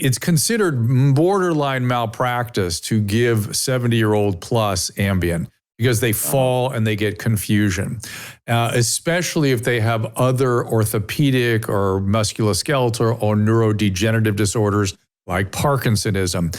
it's considered borderline malpractice to give 70-year-old plus Ambien because they fall and they get confusion, especially if they have other orthopedic or musculoskeletal or neurodegenerative disorders like Parkinsonism.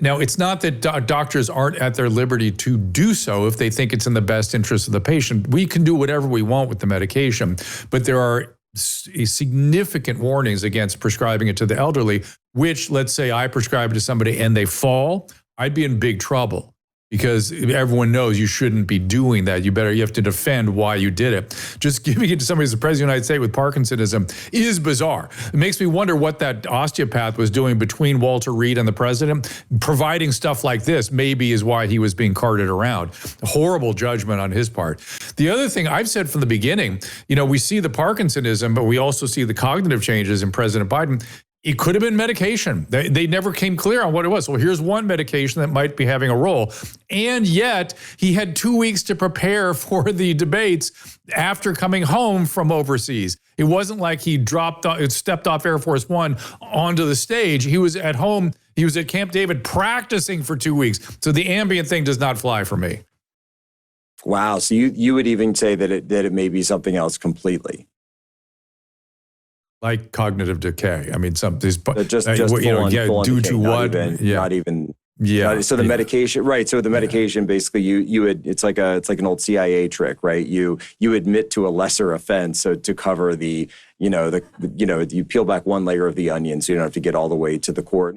Now it's not that doctors aren't at their liberty to do so if they think it's in the best interest of the patient. We can do whatever we want with the medication, but there are significant warnings against prescribing it to the elderly, which, let's say I prescribe it to somebody and they fall, I'd be in big trouble. Because everyone knows you shouldn't be doing that. You have to defend why you did it. Just giving it to somebody who's the president of the United States with Parkinsonism is bizarre. It makes me wonder what that osteopath was doing between Walter Reed and the president. Providing stuff like this maybe is why he was being carted around. Horrible judgment on his part. The other thing I've said from the beginning, we see the Parkinsonism, but we also see the cognitive changes in President Biden. It could have been medication. They never came clear on what it was. Well, here's one medication that might be having a role. And yet he had 2 weeks to prepare for the debates after coming home from overseas. It wasn't like he stepped off Air Force One onto the stage. He was at home. He was at Camp David practicing for 2 weeks. So the Ambien thing does not fly for me. Wow. So you would even say that it may be something else completely. Like cognitive decay. I mean, just due decay, to what? Not even. So the medication, right? So the medication, basically, it's like an old CIA trick, right? You admit to a lesser offense, so to cover you peel back one layer of the onion, so you don't have to get all the way to the court.